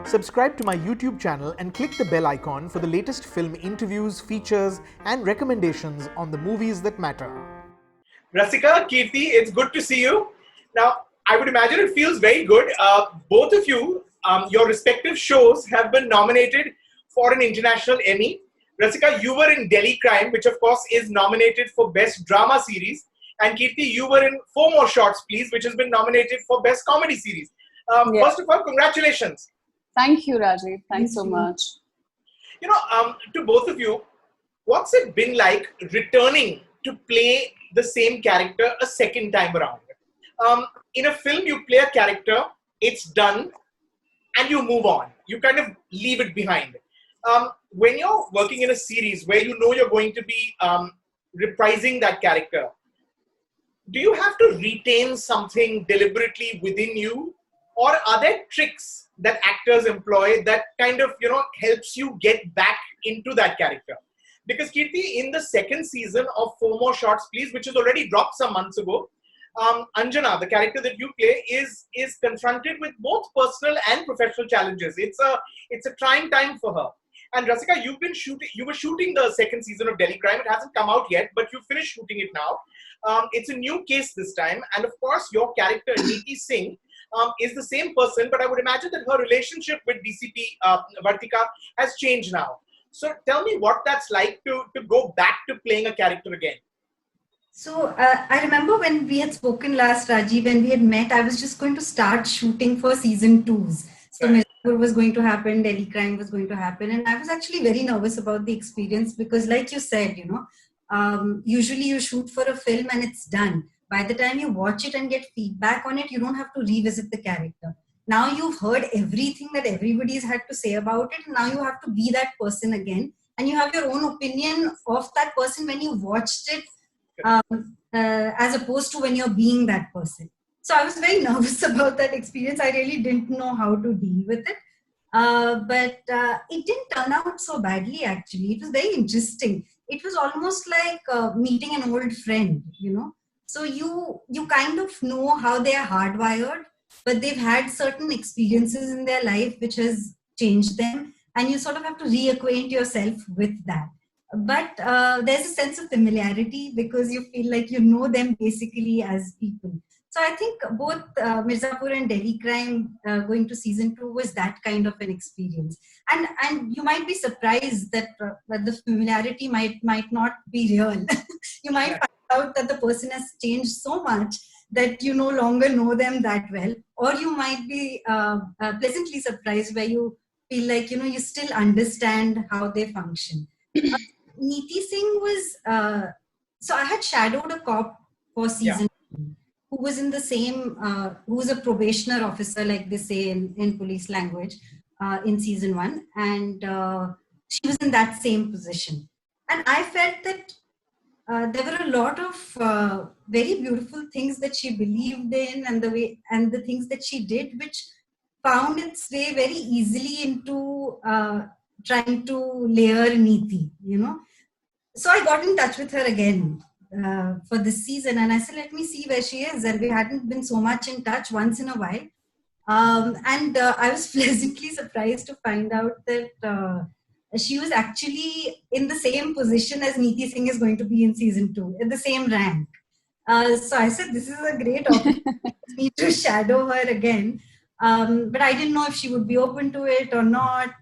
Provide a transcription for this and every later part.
Subscribe to my YouTube channel and click the bell icon for the latest film interviews, features, and recommendations on the movies that matter. Rasika, Kirti, it's good to see you. Now, I would imagine it feels very good. Both of you, your respective shows have been nominated for an international Emmy. Rasika, you were in Delhi Crime, which of course is nominated for Best Drama Series. And Kirti, you were in Four More Shots, Please, which has been nominated for Best Comedy Series. First of all, congratulations. Thank you, Rajeev. Thanks so much. You know, to both of you, what's it been like returning to play the same character a second time around? In a film, you play a character, it's done, and you move on. You kind of leave it behind. When you're working in a series where you know you're going to be reprising that character, do you have to retain something deliberately within you? Or are there tricks that actors employ that kind of, helps you get back into that character? Because Kirti, in the second season of Four More Shots, Please, which has already dropped some months ago, Anjana, the character that you play, is confronted with both personal and professional challenges. It's a trying time for her. And Rasika, you were shooting the second season of Delhi Crime. It hasn't come out yet, but you finished shooting it now. It's a new case this time. And of course, your character, Neeti Singh, is the same person, but I would imagine that her relationship with DCP Vartika has changed now. So tell me what that's like to go back to playing a character again. So I remember when we had spoken last, Rajeev, when we had met, I was just going to start shooting for season 2s. So Mirzapur was going to happen, Delhi Crime was going to happen. And I was actually very nervous about the experience because like you said, usually you shoot for a film and it's done. By the time you watch it and get feedback on it, you don't have to revisit the character. Now you've heard everything that everybody's had to say about it. And now you have to be that person again. And you have your own opinion of that person when you watched it as opposed to when you're being that person. So I was very nervous about that experience. I really didn't know how to deal with it. But it didn't turn out so badly, actually. It was very interesting. It was almost like meeting an old friend, So you kind of know how they are hardwired, but they've had certain experiences in their life which has changed them. And you sort of have to reacquaint yourself with that. But there's a sense of familiarity because you feel like you know them basically as people. So I think both Mirzapur and Delhi Crime going to season 2 was that kind of an experience. And you might be surprised that the familiarity might not be real. You might find out that the person has changed so much that you no longer know them that well. Or you might be pleasantly surprised where you feel like, you still understand how they function. Neeti Singh was, so I had shadowed a cop for season 2 who was in the same, who was a probationer officer, like they say in police language, in season 1. And she was in that same position. And I felt that there were a lot of very beautiful things that she believed in and the things that she did, which found its way very easily into trying to layer Neeti, So I got in touch with her again for this season and I said, let me see where she is. And we hadn't been so much in touch once in a while. And I was pleasantly surprised to find out that she was actually in the same position as Neeti Singh is going to be in season 2, in the same rank. So I said, this is a great opportunity to shadow her again. But I didn't know if she would be open to it or not.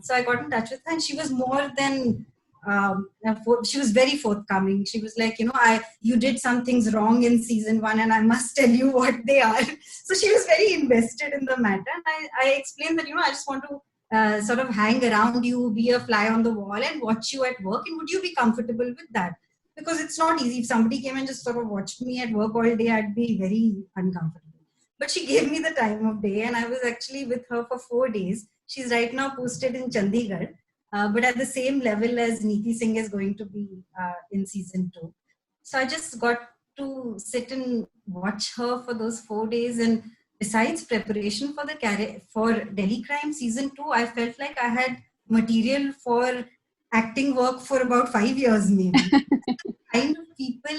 So I got in touch with her and she was more than, she was very forthcoming. She was like, you did some things wrong in season 1 and I must tell you what they are. So she was very invested in the matter. And I explained that, I just want to sort of hang around you, be a fly on the wall and watch you at work. And would you be comfortable with that? Because it's not easy. If somebody came and just sort of watched me at work all day, I'd be very uncomfortable. But she gave me the time of day and I was actually with her for 4 days. She's right now posted in Chandigarh, but at the same level as Neeti Singh is going to be in season 2. So I just got to sit and watch her for those 4 days. And besides preparation for Delhi Crime season 2, I felt like I had material for acting work for about 5 years maybe. Kind of people,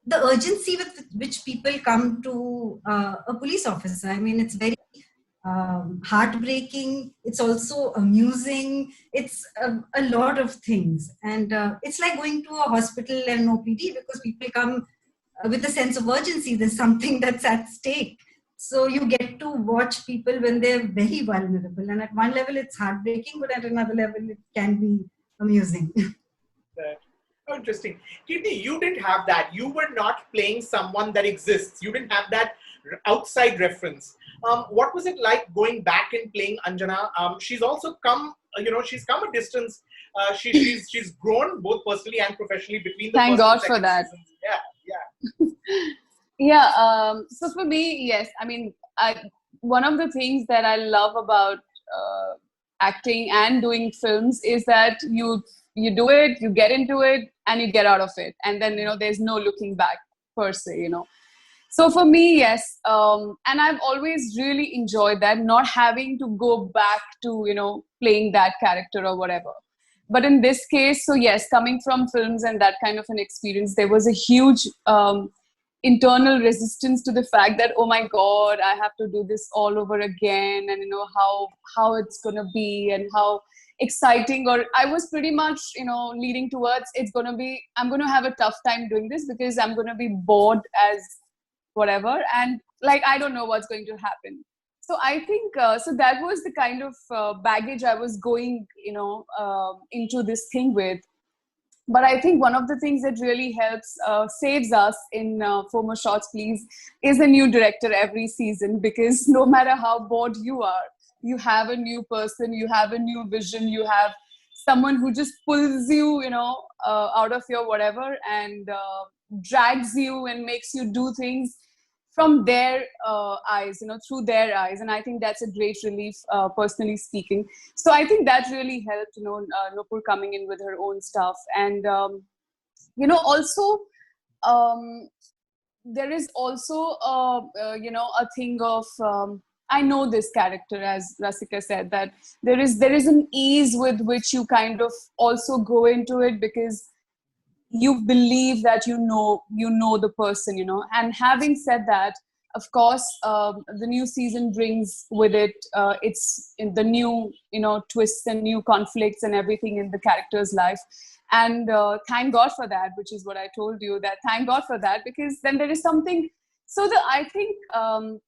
the urgency with which people come to a police officer. I mean, it's very heartbreaking. It's also amusing. It's a lot of things. And it's like going to a hospital and OPD, because people come with a sense of urgency. There's something that's at stake. So you get to watch people when they're very vulnerable. And at one level, it's heartbreaking, but at another level, it can be amusing. Right. Oh, interesting. Kirti, you didn't have that. You were not playing someone that exists. You didn't have that outside reference. What was it like going back and playing Anjana? She's also come, she's come a distance. She's grown both personally and professionally between the Thank first God and second for that. seasons. Yeah. Yeah. So for me, yes. I mean, one of the things that I love about acting and doing films is that you do it, you get into it, and you get out of it, and then there's no looking back per se. So for me, yes, and I've always really enjoyed that, not having to go back to playing that character or whatever. But in this case, so yes, coming from films and that kind of an experience, there was a huge internal resistance to the fact that, oh my God, I have to do this all over again, and how it's gonna be and how exciting. Or I was pretty much leading towards I'm gonna have a tough time doing this because I'm gonna be bored as whatever, and like I don't know what's going to happen. So I think so that was the kind of baggage I was going into this thing with. But I think one of the things that really helps, saves us in Four More Shots Please, is a new director every season, because no matter how bored you are, you have a new person, you have a new vision, you have someone who just pulls you, out of your whatever, and drags you and makes you do things from their eyes, through their eyes. And I think that's a great relief, personally speaking. So I think that really helped, Nupur coming in with her own stuff. And, also, there is also, a thing of, I know this character, as Rasika said, that there is an ease with which you kind of also go into it, because you believe that you know the person, And having said that, of course, the new season brings with it it's in the new twists and new conflicts and everything in the character's life. And thank God for that, which is what I told you, that thank God for that, because then there is something. So I think,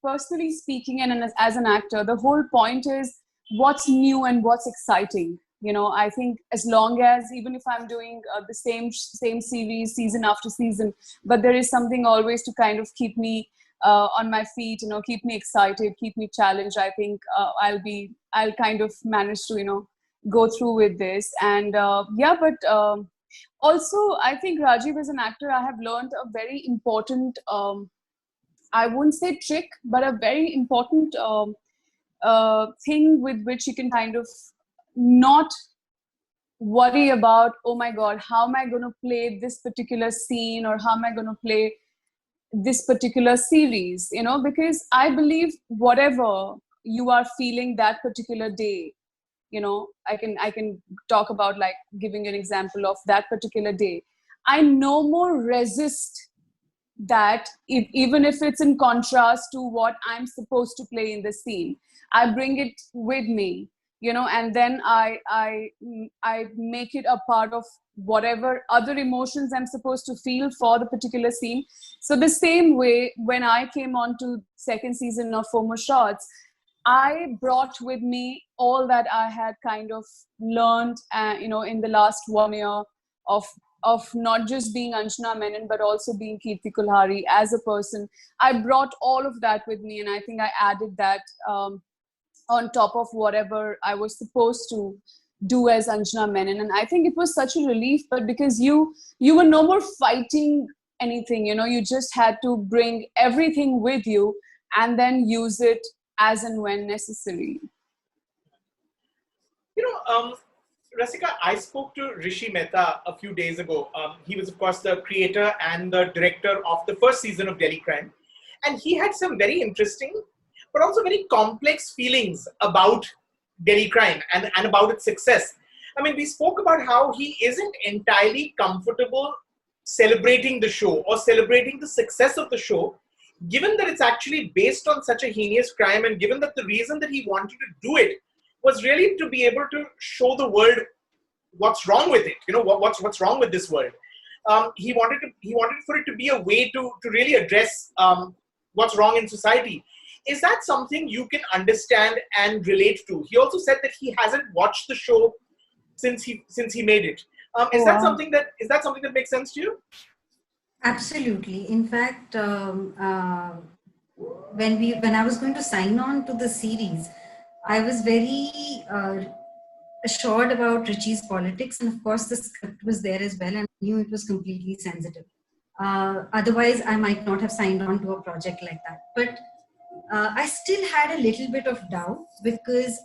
personally speaking, and as an actor, the whole point is what's new and what's exciting. I think as long as, even if I'm doing the same series season after season, but there is something always to kind of keep me on my feet, keep me excited, keep me challenged, I think I'll kind of manage to, go through with this. And but also I think, Rajeev, as an actor, I have learned a very important, I wouldn't say trick, but a very important thing with which you can kind of not worry about, oh my God, how am I going to play this particular scene, or how am I going to play this particular series, because I believe whatever you are feeling that particular day, I can talk about, like, giving an example of that particular day. I no more resist that, even if it's in contrast to what I'm supposed to play in the scene. I bring it with me, and then I make it a part of whatever other emotions I'm supposed to feel for the particular scene. So the same way, when I came on to second season of Four More Shots, I brought with me all that I had kind of learned, in the last 1 year of not just being Anjana Menon, but also being Kirti Kulhari as a person. I brought all of that with me, and I think I added that on top of whatever I was supposed to do as Anjana Menon. And I think it was such a relief, but because you were no more fighting anything, you just had to bring everything with you and then use it as and when necessary. Rasika, I spoke to Rishi Mehta a few days ago. He was, of course, the creator and the director of the first season of Delhi Crime. And he had some very interesting, but also very complex feelings about Delhi Crime and about its success. I mean, we spoke about how he isn't entirely comfortable celebrating the show or celebrating the success of the show, given that it's actually based on such a heinous crime, and given that the reason that he wanted to do it was really to be able to show the world what's wrong with it, what's wrong with this world. He wanted for it to be a way to really address what's wrong in society. Is that something you can understand and relate to? He also said that he hasn't watched the show since he made it. Is that something that makes sense to you? Absolutely. In fact, when I was going to sign on to the series, I was very assured about Richie's politics, and of course the script was there as well, and I knew it was completely sensitive. Otherwise, I might not have signed on to a project like that. But I still had a little bit of doubt, because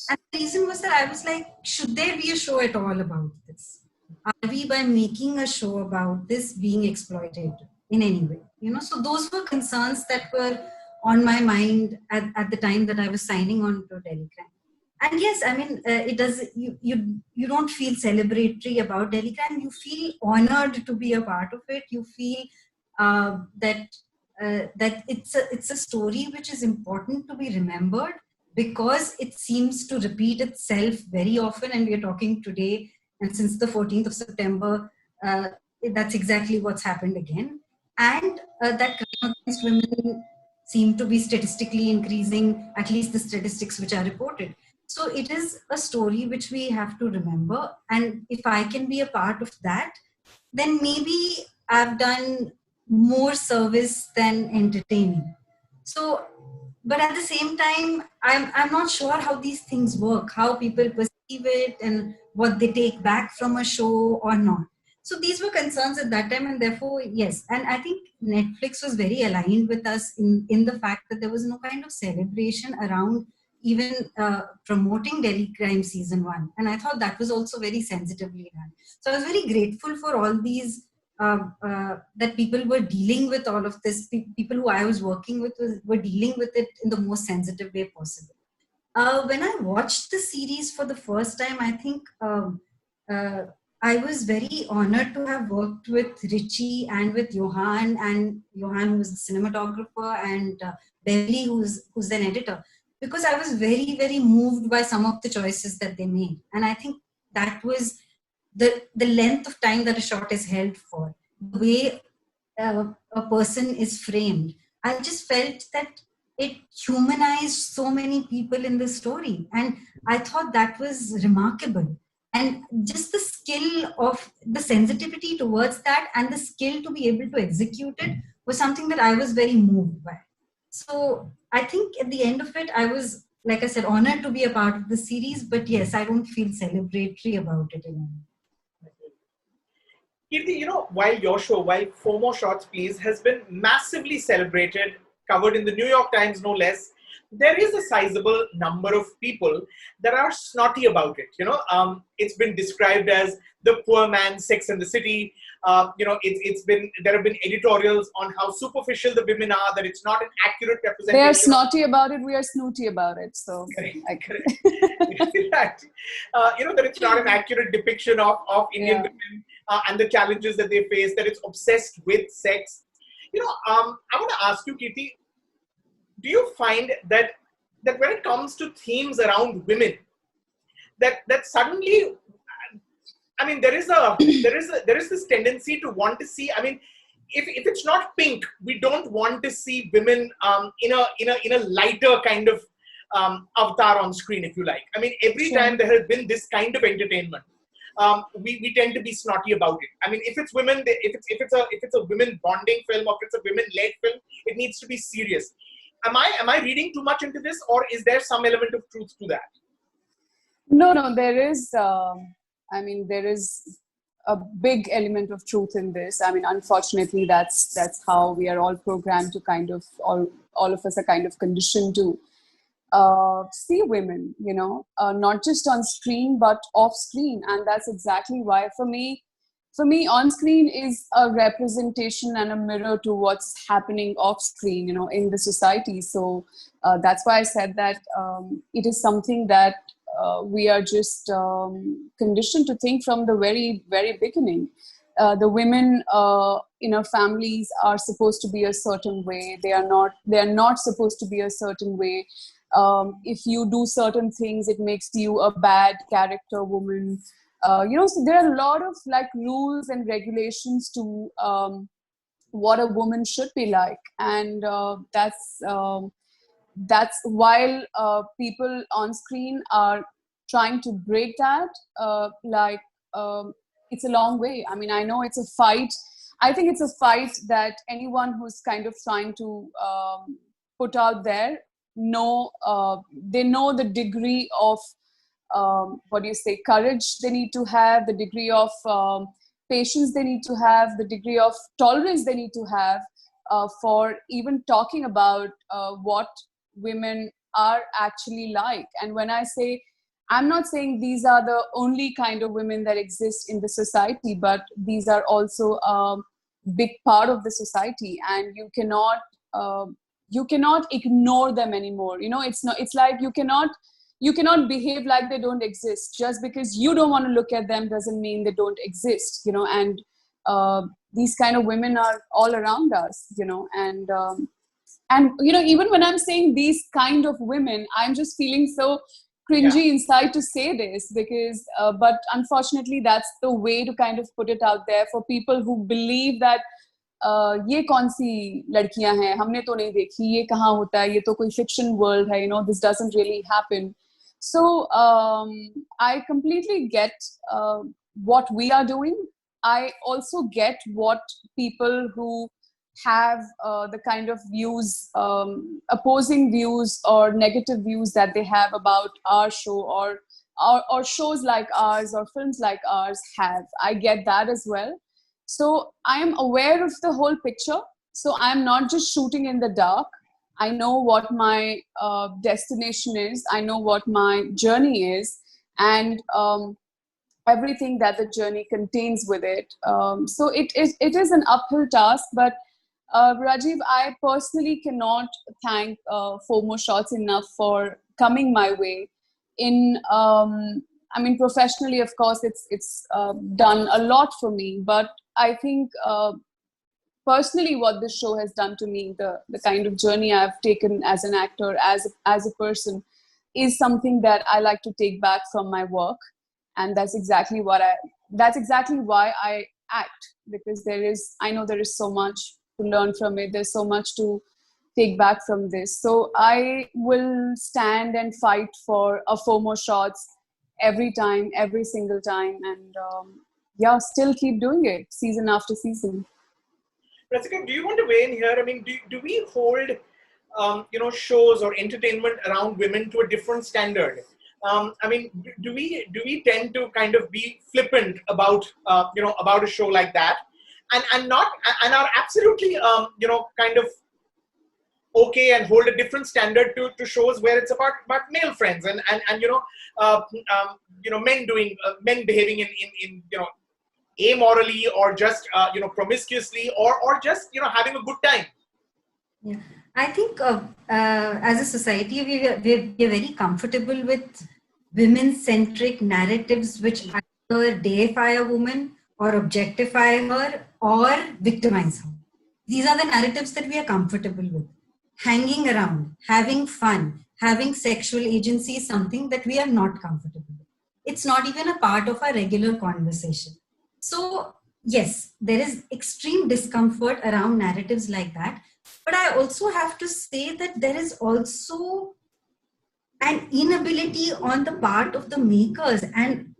and the reason was that I was like, should there be a show at all about this? Are we, by making a show about this, being exploited in any way? So those were concerns that were on my mind at the time that I was signing on to Delhi Crime. And yes, I mean, it does. You don't feel celebratory about Delhi Crime. You feel honored to be a part of it. You feel that it's a story which is important to be remembered, because it seems to repeat itself very often. And we are talking today, and since the 14th of September, that's exactly what's happened again. And that crime against women seem to be statistically increasing, at least the statistics which are reported. So it is a story which we have to remember. And if I can be a part of that, then maybe I've done more service than entertaining. So, but at the same time, I'm not sure how these things work, how people perceive it and what they take back from a show or not. So these were concerns at that time, and therefore, yes. And I think Netflix was very aligned with us in the fact that there was no kind of celebration around even promoting Delhi Crime Season 1. And I thought that was also very sensitively done. So I was very grateful for all these, that people were dealing with all of this. People who I was working with were dealing with it in the most sensitive way possible. When I watched the series for the first time, I think I was very honored to have worked with Richie and with Johan, who was the cinematographer, and Beverly, who's an editor, because I was very, very moved by some of the choices that they made. And I think that was the length of time that a shot is held for, the way a person is framed. I just felt that it humanized so many people in the story. And I thought that was remarkable. And just the skill of the sensitivity towards that and the skill to be able to execute it was something that I was very moved by. So I think at the end of it, I was, like I said, honored to be a part of the series. But yes, I don't feel celebratory about it anymore. Kirti, while Four More Shots Please has been massively celebrated, covered in the New York Times no less, there is a sizable number of people that are snotty about it. It's been described as the poor man's Sex and the City. There have been editorials on how superficial the women are, that it's not an accurate representation. They are snotty about it, we are snooty about it. So correct. Right. That it's not an accurate depiction of Indian women and the challenges that they face, that it's obsessed with sex. I want to ask you, Kirti, do you find that when it comes to themes around women, that suddenly, I mean, there is this tendency to want to see, I mean, if it's not pink, we don't want to see women in a lighter kind of avatar on screen, if you like. I mean, every time there has been this kind of entertainment, we tend to be snotty about it. I mean, if it's women, if it's a women bonding film, or if it's a women-led film, it needs to be serious. Am I reading too much into this, or is there some element of truth to that? No, there is. There is a big element of truth in this. I mean, unfortunately, that's how we are all programmed to kind of, all of us are kind of conditioned to see women, not just on screen, but off screen. And that's exactly why, for me, on screen is a representation and a mirror to what's happening off screen, in the society. So that's why I said that it is something that we are just conditioned to think from the very, very beginning. the women in our families are supposed to be a certain way. They are not supposed to be a certain way. If you do certain things, it makes you a bad character woman. So there are a lot of like rules and regulations to what a woman should be like, and that's while people on screen are trying to break that. It's a long way. I mean, I know it's a fight. I think it's a fight that anyone who's kind of trying to put out there they know the degree of courage they need to have, the degree of patience they need to have, the degree of tolerance they need to have for even talking about what women are actually like. And when I say, I'm not saying these are the only kind of women that exist in the society, but these are also a big part of the society, and you cannot ignore them anymore. It's like you cannot behave like they don't exist. Just because you don't want to look at them doesn't mean they don't exist. And these kind of women are all around us. And even when I'm saying these kind of women, I'm just feeling so cringy inside to say this, because but unfortunately that's the way to kind of put it out there for people who believe that ये कौन सी लड़कियां हैं, हमने तो नहीं देखी, ये कहाँ होता है, ये तो कोई fiction world है, this doesn't really happen. So I completely get what we are doing. I also get what people who have the kind of views, opposing views or negative views that they have about our show or shows like ours or films like ours have. I get that as well. So I am aware of the whole picture. So I'm not just shooting in the dark. I know what my destination is. I know what my journey is, and everything that the journey contains with it. So it is an uphill task, but Rajeev, I personally cannot thank FOMO Shots enough for coming my way. Professionally, of course, it's done a lot for me, but I think personally what this show has done to me, the kind of journey I've taken as an actor, as a person, is something that I like to take back from my work. And that's exactly why I act, because I know there is so much to learn from it. There's so much to take back from this. So I will stand and fight for a FOMO Shots every time, every single time. And still keep doing it season after season. Rasika, do you want to weigh in here? I mean, do we hold, shows or entertainment around women to a different standard? Do we tend to kind of be flippant about a show like that, and are absolutely kind of okay and hold a different standard to shows where it's about male friends and men behaving in amorally or just promiscuously or just having a good time. Yeah, I think as a society we're very comfortable with women-centric narratives which either deify a woman or objectify her or victimize her. These are the narratives that we are comfortable with. Hanging around, having fun, having sexual agency is something that we are not comfortable with. It's not even a part of our regular conversation. So yes, there is extreme discomfort around narratives like that. But I also have to say that there is also an inability on the part of the makers and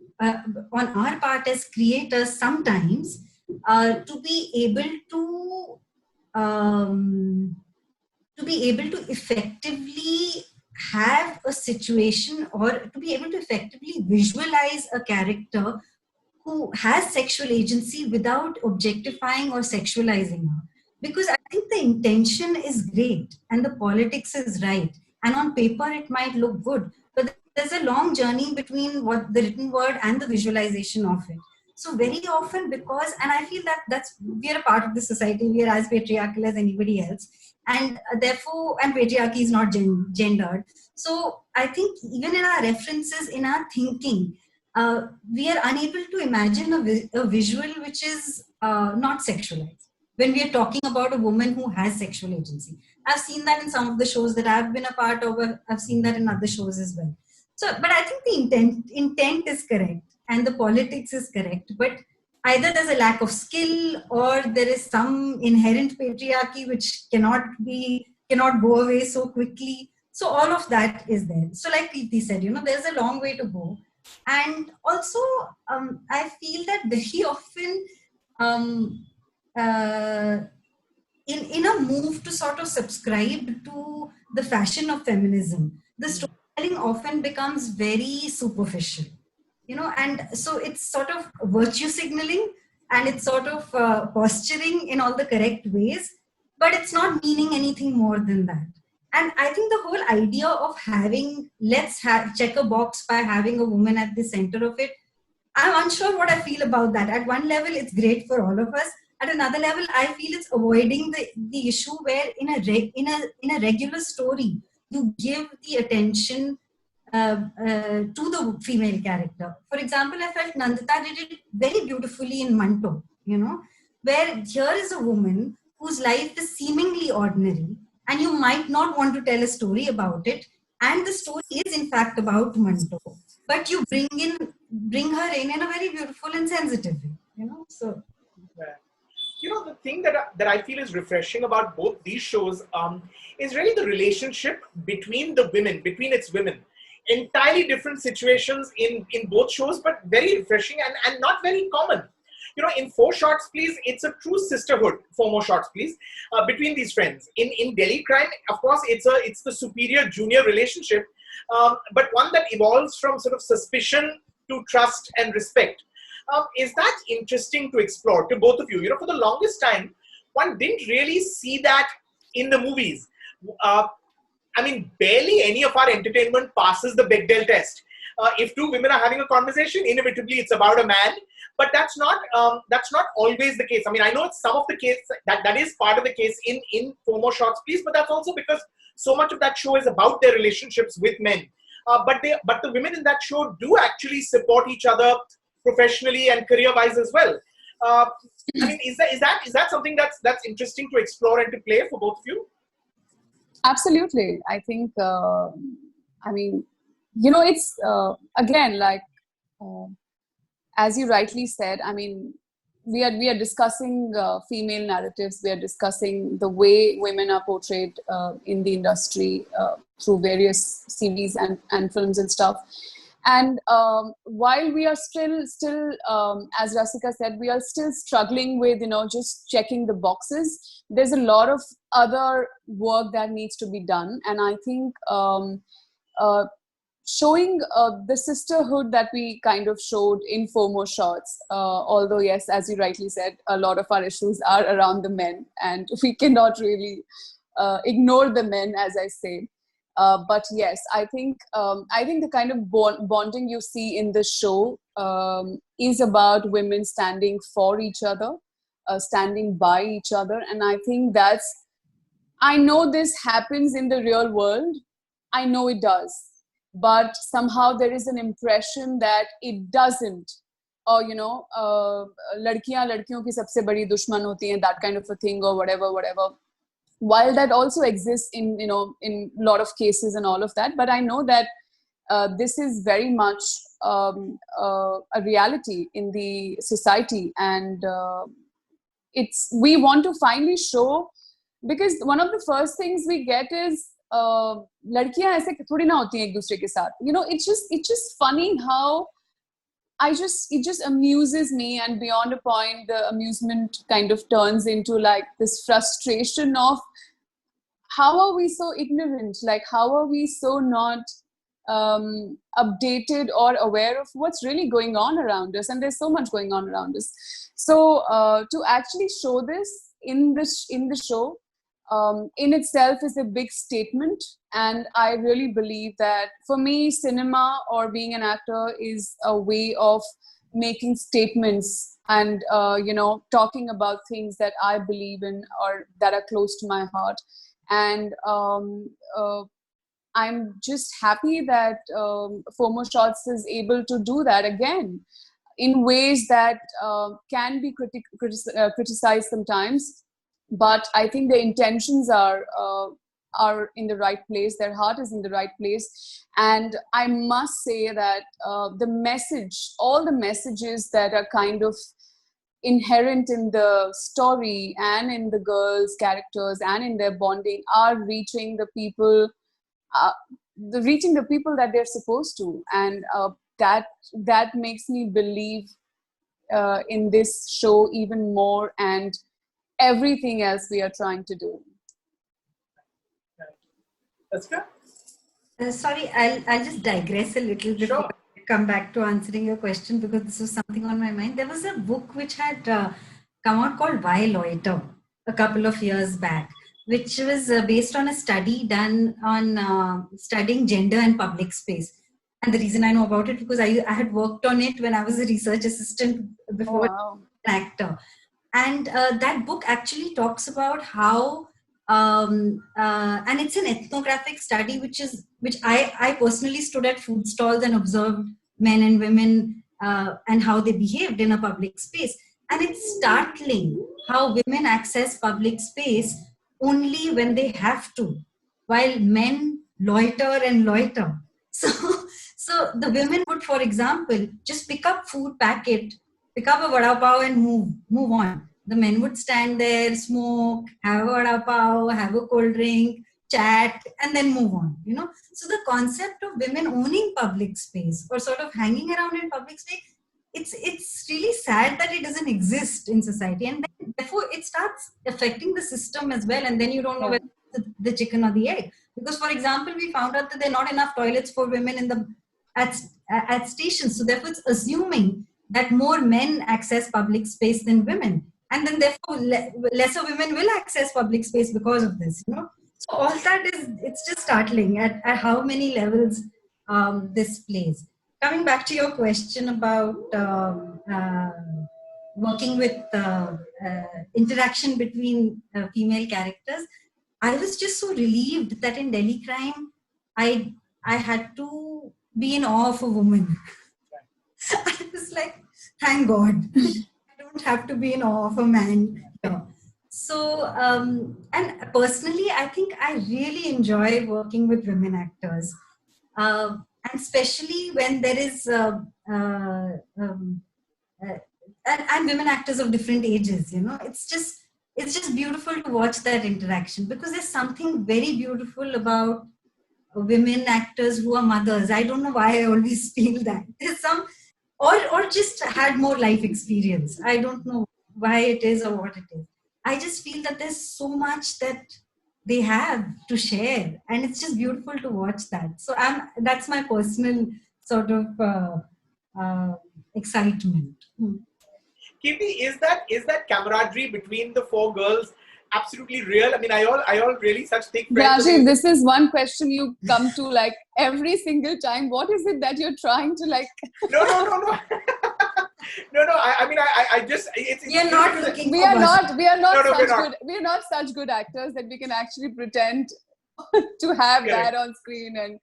on our part as creators sometimes to be able to effectively have a situation or to be able to effectively visualize a character who has sexual agency without objectifying or sexualizing her. Because I think the intention is great and the politics is right. And on paper, it might look good. But there's a long journey between what the written word and the visualization of it. So very often and I feel we are a part of the society, we are as patriarchal as anybody else. And therefore, and patriarchy is not gendered. So I think even in our references, in our thinking, we are unable to imagine a visual which is not sexualized. When we are talking about a woman who has sexual agency, I've seen that in some of the shows that I've been a part of. I've seen that in other shows as well. So, but I think the intent is correct and the politics is correct. But either there's a lack of skill or there is some inherent patriarchy which cannot go away so quickly. So all of that is there. So like Kirti said, there's a long way to go. And also, I feel that very often, uh, in a move to sort of subscribe to the fashion of feminism, the storytelling often becomes very superficial, and so it's sort of virtue signaling and it's sort of posturing in all the correct ways, but it's not meaning anything more than that. And I think the whole idea of having, check a box by having a woman at the center of it, I'm unsure what I feel about that. At one level, it's great for all of us. At another level, I feel it's avoiding the issue where in a regular story, you give the attention to the female character. For example, I felt Nandita did it very beautifully in Manto, where here is a woman whose life is seemingly ordinary, and you might not want to tell a story about it. And the story is in fact about Manto, but you bring her in a very beautiful and sensitive way, So, the thing that I feel is refreshing about both these shows is really the relationship between its women. Entirely different situations in both shows, but very refreshing and not very common. In Four Shots Please, it's a true sisterhood. Four More Shots Please, between these friends. In Delhi Crime, of course, it's the superior junior relationship, but one that evolves from sort of suspicion to trust and respect. Is that interesting to explore to both of you? For the longest time, one didn't really see that in the movies. Barely any of our entertainment passes the Bechdel test. If two women are having a conversation, inevitably it's about a man. But that's not always the case. I know it's some of the case that is part of the case in Four More Shots Please, but that's also because so much of that show is about their relationships with men. But the women in that show do actually support each other professionally and career-wise as well. Is that something that's interesting to explore and to play for both of you? Absolutely. I think, it's, again, like, as you rightly said, we are discussing female narratives. We are discussing the way women are portrayed in the industry through various series and films and stuff. And while we are still, as Rasika said, we are still struggling with, just checking the boxes. There's a lot of other work that needs to be done. And I think showing the sisterhood that we kind of showed in Four More Shots, although, yes, as you rightly said, a lot of our issues are around the men, and we cannot really ignore the men, as I say. But yes, I think the kind of bonding you see in the show is about women standing for each other, standing by each other. And I think I know this happens in the real world. I know it does. But somehow there is an impression that it doesn't. Or, ladkiyan ladkiyon ki sabse badi dushman hoti hain, that kind of a thing, or whatever. While that also exists in a lot of cases and all of that, but I know that this is very much a reality in the society, and we want to finally show, because one of the first things we get is लड़कियां ऐसे थोड़ी ना होती हैं एक दूसरे के साथ. It's just funny how it just amuses me, and beyond a point, the amusement kind of turns into like this frustration of how are we so ignorant? Like, how are we so not updated or aware of what's really going on around us? And there's so much going on around us. So to actually show this in the show in itself is a big statement. And I really believe that for me, cinema or being an actor is a way of making statements and, talking about things that I believe in or that are close to my heart. And I'm just happy that FOMO Shots is able to do that again in ways that can be criticized sometimes. But I think the intentions are in the right place. Their heart is in the right place. And I must say that the message, all the messages that are kind of inherent in the story and in the girls' characters and in their bonding are reaching the people, reaching the people that they're supposed to. And that makes me believe in this show even more, and everything else we are trying to do. Rasika? Sorry, I'll just digress a little bit. Sure. Come back to answering your question, because this was something on my mind. There was a book which had come out called Why Loiter a couple of years back, which was based on a study done on studying gender and public space. And the reason I know about it, because I had worked on it when I was a research assistant before an actor. And that book actually talks about how, and it's an ethnographic study, which I personally stood at food stalls and observed men and women and how they behaved in a public space. And it's startling how women access public space only when they have to, while men loiter and loiter. So the women would, for example, just pick up food packet, pick up a vada pav and move on. The men would stand there, smoke, have a vada pav, have a cold drink, chat, and then move on, you know. So the concept of women owning public space or sort of hanging around in public space, it's really sad that it doesn't exist in society. And then, therefore, it starts affecting the system as well. And then you don't know whether it's the chicken or the egg. Because, for example, we found out that there are not enough toilets for women at stations. So therefore, it's assuming that more men access public space than women. And then therefore, lesser women will access public space because of this, you know. So all that it's just startling at how many levels this plays. Coming back to your question about working with interaction between female characters, I was just so relieved that in Delhi Crime, I had to be in awe of a woman. I was like, thank God, I don't have to be in awe of a man. So, and personally, I think I really enjoy working with women actors. And especially when there is, and women actors of different ages, you know, it's just beautiful to watch that interaction, because there's something very beautiful about women actors who are mothers. I don't know why I always feel that. There's some, or just had more life experience. I don't know why it is or what it is. I just feel that there's so much that they have to share, and it's just beautiful to watch that. So that's my personal sort of excitement. Kirti, is that camaraderie between the four girls absolutely real? I mean, are y'all really such thick friends? Rajeev, this is one question you come to like every single time. What is it that you're trying to like? No. No. I just. You're not looking. We are not such good actors that we can actually pretend to have that on screen. And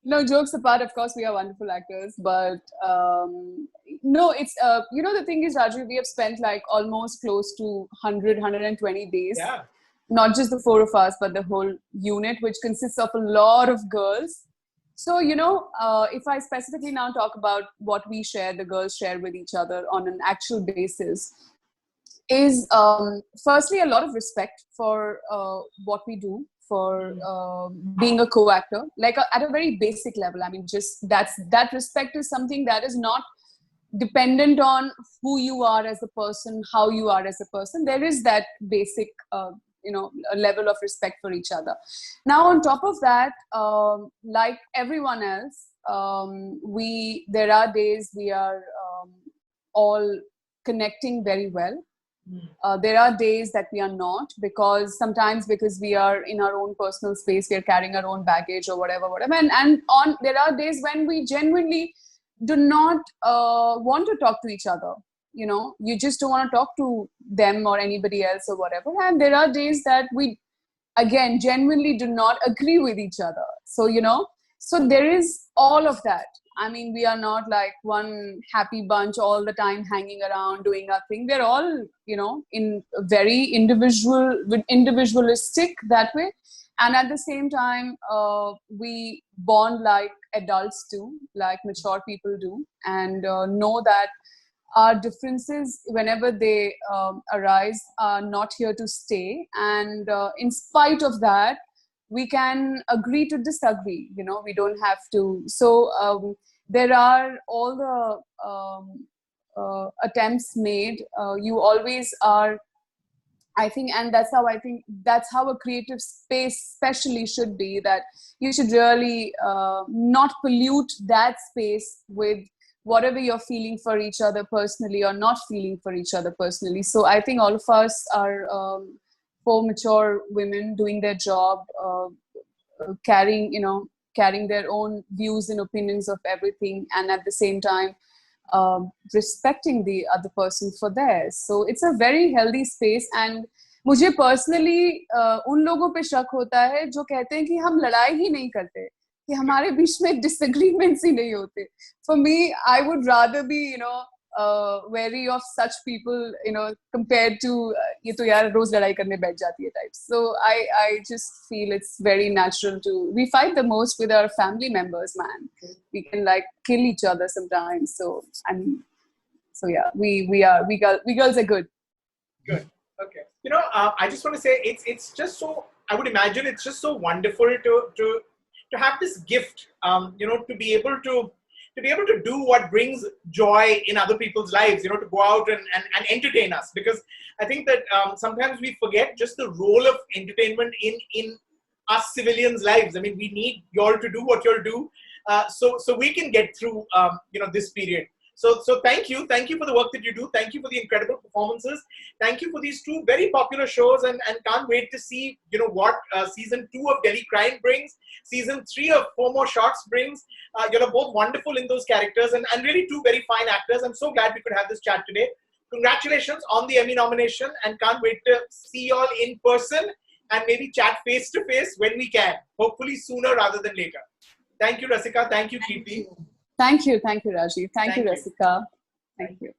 no, jokes apart, of course, we are wonderful actors. But no, it's the thing is, Rajeev, we have spent like almost close to 120 days. Yeah. Not just the four of us, but the whole unit, which consists of a lot of girls. So, if I specifically now talk about what we share, the girls share with each other on an actual basis, is firstly a lot of respect for what we do, for being a co-actor, like at a very basic level. I mean, just that respect is something that is not dependent on who you are as a person, how you are as a person. There is that basic a level of respect for each other. Now, on top of that, like everyone else, there are days we are all connecting very well. There are days that we are not, because we are in our own personal space, we are carrying our own baggage or whatever. And there are days when we genuinely do not want to talk to each other. You just don't want to talk to them or anybody else or whatever. And there are days that we, again, genuinely do not agree with each other. So, so there is all of that. I mean, we are not like one happy bunch all the time hanging around doing our thing. We're all, in very individualistic that way. And at the same time, we bond like adults do, like mature people do, and know that our differences, whenever they arise, are not here to stay. And in spite of that, we can agree to disagree. We don't have to. So there are all the attempts made. You always are, I think, and that's how a creative space especially should be, that you should really not pollute that space with whatever you're feeling for each other personally or not feeling for each other personally. So I think all of us are four mature women doing their job, carrying their own views and opinions of everything, and at the same time respecting the other person for theirs. So it's a very healthy space. And मुझे personally उन लोगों पे शक होता है जो कहते हैं कि हम लड़ाई ही नहीं करते, कि हमारे बीच में disagreements ही नहीं होते. For me, I would rather be wary of such people, compared to ये तो यार रोज लड़ाई करने बैठ जाती है types. So I just feel it's very natural we fight the most with our family members, man. We can like kill each other sometimes. So yeah, we girls are good. Good. Okay. I just want to say it's just so, I would imagine it's just so wonderful to have this gift, to be able to do what brings joy in other people's lives, to go out and entertain us. Because I think that sometimes we forget just the role of entertainment in us civilians' lives. I mean, we need y'all to do what y'all do, so we can get through, this period. So thank you for the work that you do. Thank you for the incredible performances. Thank you for these two very popular shows, and can't wait to see what season 2 of Delhi Crime brings, season 3 of Four More Shots brings. You're both wonderful in those characters, and really two very fine actors. I'm so glad we could have this chat today. Congratulations on the Emmy nomination, and can't wait to see y'all in person and maybe chat face to face when we can. Hopefully sooner rather than later. Thank you, Rasika. Thank you, Kirti. Thank you, Rajeev. Thank you, Rasika. Thank you.